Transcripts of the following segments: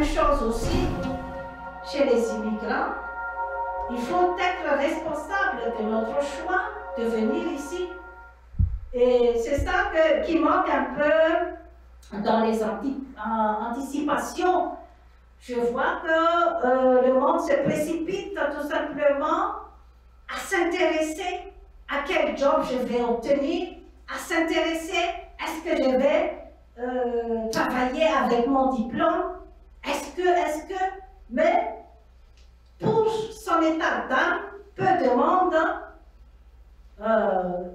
même chose aussi chez les immigrants. Il faut être responsable de notre choix de venir ici. Et c'est ça qui manque un peu dans les anticipations. Je vois que le monde se précipite tout simplement à s'intéresser à quel job je vais obtenir, à s'intéresser est-ce que je vais travailler avec mon diplôme, mais pour son état d'âme, peu de monde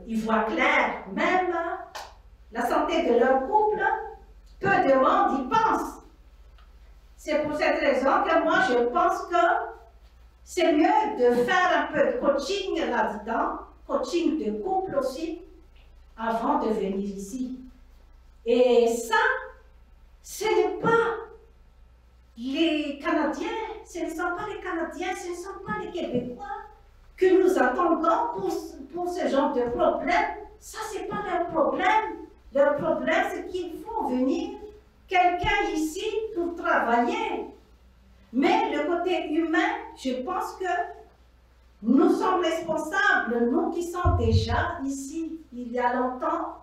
y voit clair, même la santé de leur couple, peu de monde y pense. C'est pour cette raison que moi je pense que c'est mieux de faire un peu de coaching là-dedans, coaching de couple aussi, avant de venir ici. Et ça, ce n'est pas les Canadiens, ce ne sont pas les Canadiens, ce ne sont pas les Québécois que nous attendons pour ce genre de problème. Ça, ce n'est pas leur problème. Leur problème, c'est qu'il faut venir quelqu'un ici pour travailler. Mais le côté humain, je pense que nous sommes responsables, nous qui sommes déjà ici il y a longtemps,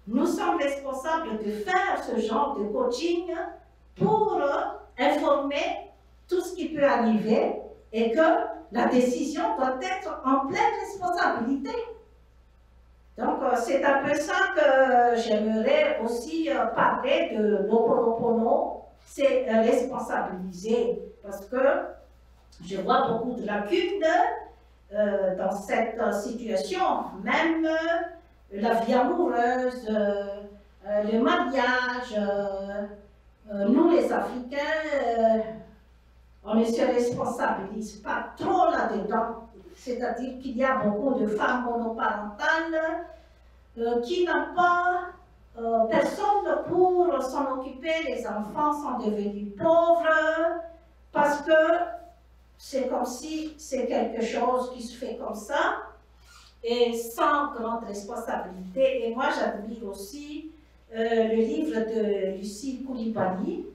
nous sommes responsables de faire ce genre de coaching pour informer tout ce qui peut arriver et que la décision doit être en pleine responsabilité. Donc, c'est un peu ça que j'aimerais aussi parler de l'Ho'oponopono, c'est responsabiliser, parce que je vois beaucoup de lacunes dans cette situation, même la vie amoureuse, le mariage, nous les Africains, on ne se responsabilise pas trop là-dedans. C'est-à-dire qu'il y a beaucoup de femmes monoparentales qui n'ont pas personne pour s'en occuper. Les enfants sont devenus pauvres parce que c'est comme si c'est quelque chose qui se fait comme ça et sans grande responsabilité. Et moi, j'admire aussi le livre de Lucie Coulibaly,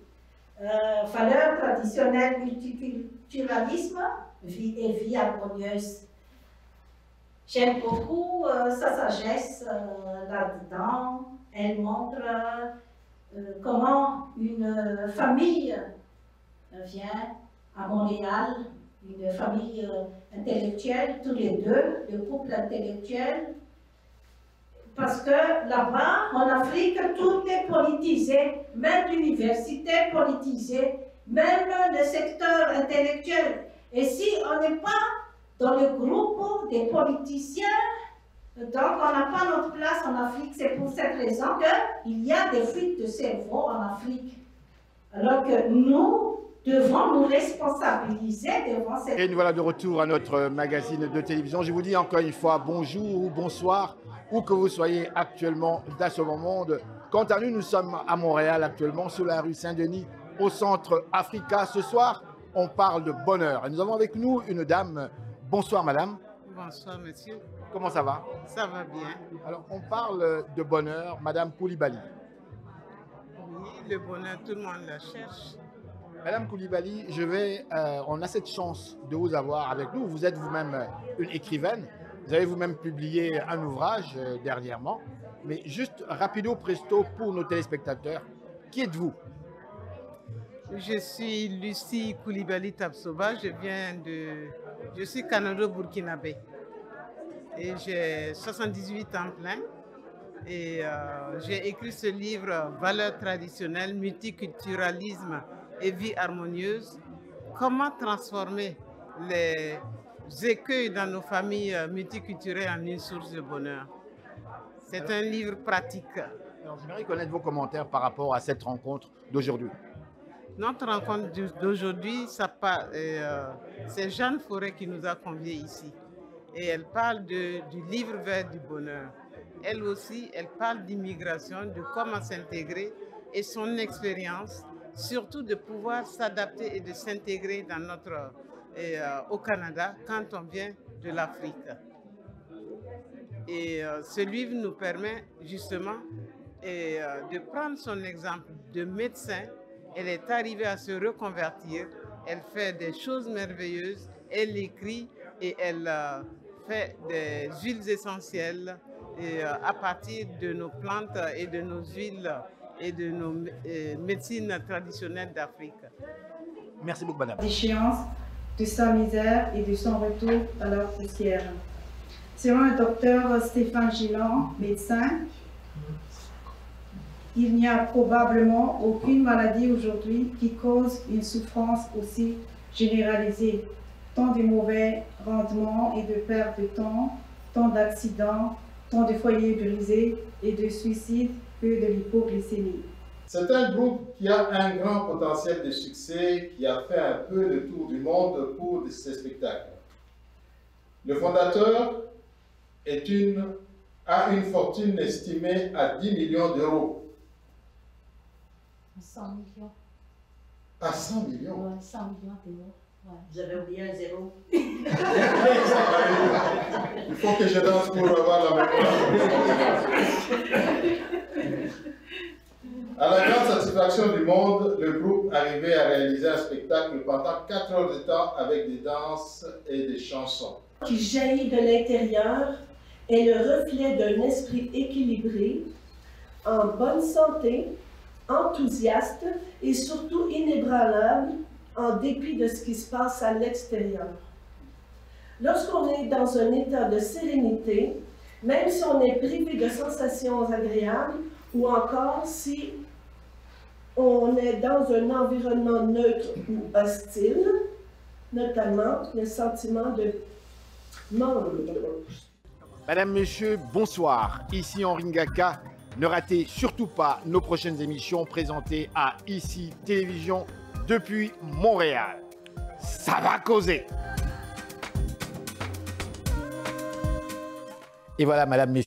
Valeurs traditionnelles, multiculturalisme, vie et vie harmonieuse. J'aime beaucoup sa sagesse là-dedans. Elle montre comment une famille vient à Montréal, une famille intellectuelle, tous les deux, le couple intellectuel, parce que là-bas, en Afrique, tout est politisé, même l'université est politisée, même le secteur intellectuel. Et si on n'est pas dans le groupe des politiciens, donc on n'a pas notre place en Afrique. C'est pour cette raison qu'il y a des fuites de cerveau en Afrique. Alors que nous devons nous responsabiliser devant cette... Et nous voilà de retour à notre magazine de télévision. Je vous dis encore une fois bonjour ou bonsoir, où que vous soyez actuellement dans ce moment. Quant à nous, nous sommes à Montréal actuellement, sur la rue Saint-Denis, au centre Africa. Ce soir, on parle de bonheur. Et nous avons avec nous une dame. Bonsoir madame. Bonsoir monsieur. Comment ça va? Ça va bien. Alors, on parle de bonheur, madame Coulibaly. Oui, le bonheur, tout le monde le cherche. Madame Coulibaly, on a cette chance de vous avoir avec nous. Vous êtes vous-même une écrivaine. Vous avez vous-même publié un ouvrage dernièrement. Mais juste rapido presto pour nos téléspectateurs, qui êtes-vous? Je suis Lucie Coulibaly Tabsoba. Je suis canado-burkinabé. Et j'ai 78 ans plein. Et j'ai écrit ce livre « Valeurs traditionnelles, multiculturalisme et vie harmonieuse ». Comment transformer les écueils dans nos familles multiculturelles en une source de bonheur. C'est un livre pratique. Alors, j'aimerais connaître vos commentaires par rapport à cette rencontre d'aujourd'hui. Notre rencontre d'aujourd'hui, c'est Jeanne Forêt qui nous a conviés ici. Et elle parle du livre vert du bonheur. Elle aussi, elle parle d'immigration, de comment s'intégrer et son expérience, surtout de pouvoir s'adapter et de s'intégrer au Canada quand on vient de l'Afrique. Et ce livre nous permet justement de prendre son exemple de médecin Elle est arrivée à se reconvertir. Elle fait des choses merveilleuses. Elle écrit et elle fait des huiles essentielles à partir de nos plantes et de nos huiles et de nos médecines traditionnelles d'Afrique. Merci beaucoup, madame. D'échéance de sa misère et de son retour à la poussière. Selon le docteur Stéphane Gillan, médecin, il n'y a probablement aucune maladie aujourd'hui qui cause une souffrance aussi généralisée, tant de mauvais rendements et de perte de temps, tant d'accidents, tant de foyers brisés et de suicides que de l'hypoglycémie. C'est un groupe qui a un grand potentiel de succès, qui a fait un peu le tour du monde pour ces spectacles. Le fondateur a une fortune estimée à 10 millions d'euros. 100 millions. À 100 millions? Ouais, 100 millions d'euros. Ouais. Vous avez oublié un zéro. Il faut que je danse pour avoir la mémoire. À la grande satisfaction du monde, le groupe arrivait à réaliser un spectacle pendant 4 heures de temps avec des danses et des chansons. Qui jaillit de l'intérieur est le reflet d'un esprit équilibré, en bonne santé, enthousiaste et surtout inébranlable en dépit de ce qui se passe à l'extérieur. Lorsqu'on est dans un état de sérénité, même si on est privé de sensations agréables ou encore si on est dans un environnement neutre ou hostile, notamment le sentiment de manque. Madame, Monsieur, bonsoir. Ici Henri Ngaka. Ne ratez surtout pas nos prochaines émissions présentées à ICI Télévision depuis Montréal. Ça va causer. Et voilà, Madame, Messieurs.